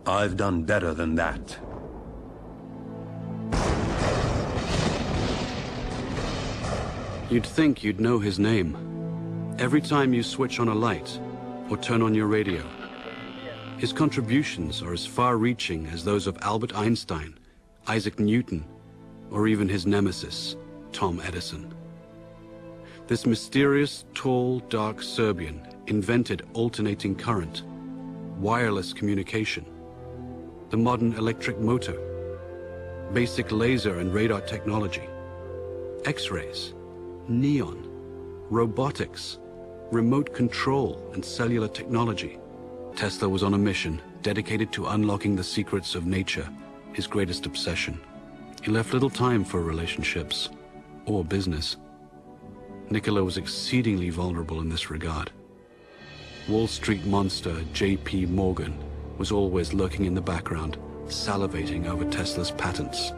I've done better than that. You'd think you'd know his name. Every time you switch on a light or turn on your radio, his contributions are as far-reaching as those of Albert Einstein, Isaac Newton, or even his nemesis, Tom Edison. This mysterious, tall, dark Serbian invented alternating current, wireless communication, the modern electric motor, basic laser and radar technology, X-rays, neon, robotics, remote control, and cellular technology. Tesla was on a mission dedicated to unlocking the secrets of nature, his greatest obsession. He left little time for relationships or business. Nikola was exceedingly vulnerable in this regard. Wall Street monster J.P. Morgan was always lurking in the background, salivating over Tesla's patents.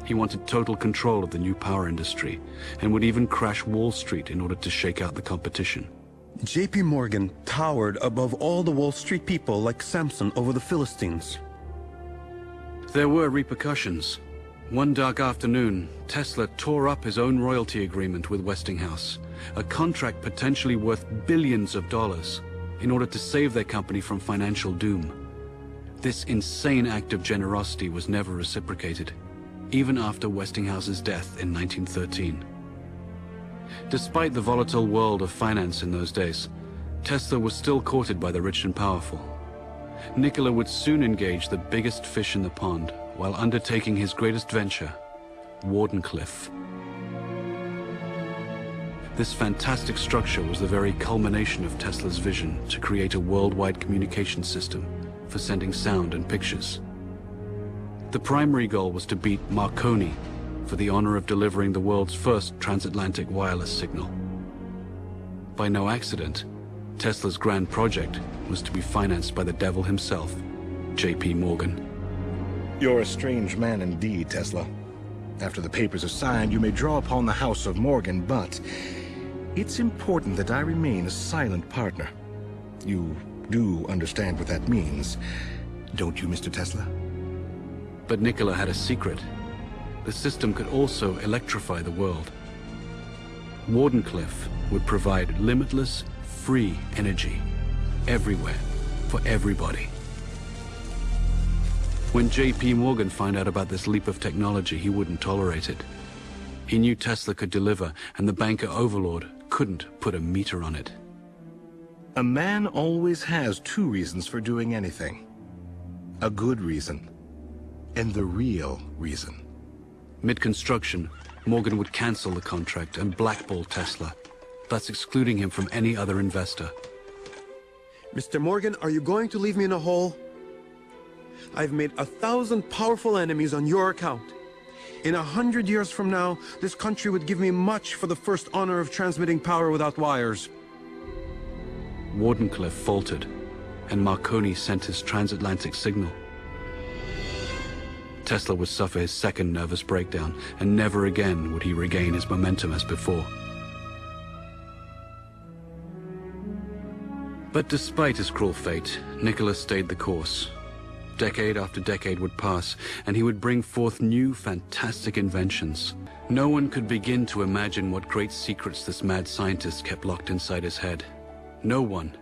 He wanted total control of the new power industry and would even crash Wall Street in order to shake out the competition. J.P. Morgan towered above all the Wall Street people like Samson over the Philistines. There were repercussions. One dark afternoon, Tesla tore up his own royalty agreement with Westinghouse, a contract potentially worth billions of dollars, in order to save their company from financial doom. This insane act of generosity was never reciprocated, even after Westinghouse's death in 1913. Despite the volatile world of finance in those days, Tesla was still courted by the rich and powerful. Nikola would soon engage the biggest fish in the pond while undertaking his greatest venture, Wardenclyffe. This fantastic structure was the very culmination of Tesla's vision to create a worldwide communication system for sending sound and pictures. The primary goal was to beat Marconi for the honor of delivering the world's first transatlantic wireless signal. By no accident, Tesla's grand project was to be financed by the devil himself, J.P. Morgan. You're a strange man indeed, Tesla. After the papers are signed, you may draw upon the house of Morgan, but it's important that I remain a silent partner. You do understand what that means, don't you, Mr. Tesla? But Nikola had a secret. The system could also electrify the world. Wardenclyffe would provide limitless, free energy, everywhere, for everybody. When J.P. Morgan found out about this leap of technology, he wouldn't tolerate it. He knew Tesla could deliver, and the banker overlord couldn't put a meter on it. A man always has two reasons for doing anything. A good reason, and the real reason. Mid-construction, Morgan would cancel the contract and blackball Tesla, thus excluding him from any other investor. Mr. Morgan, are you going to leave me in a hole? I've made 1,000 powerful enemies on your account. In 100 years from now, this country would give me much for the first honor of transmitting power without wires. Wardenclyffe faltered, and Marconi sent his transatlantic signal. Tesla would suffer his second nervous breakdown, and never again would he regain his momentum as before. But despite his cruel fate, Nikola stayed the course. Decade after decade would pass, and he would bring forth new, fantastic inventions. No one could begin to imagine what great secrets this mad scientist kept locked inside his head. No one,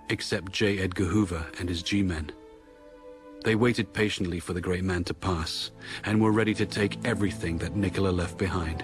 except J. Edgar Hoover and his G-men. They waited patiently for the great man to pass, and were ready to take everything that Nikola left behind.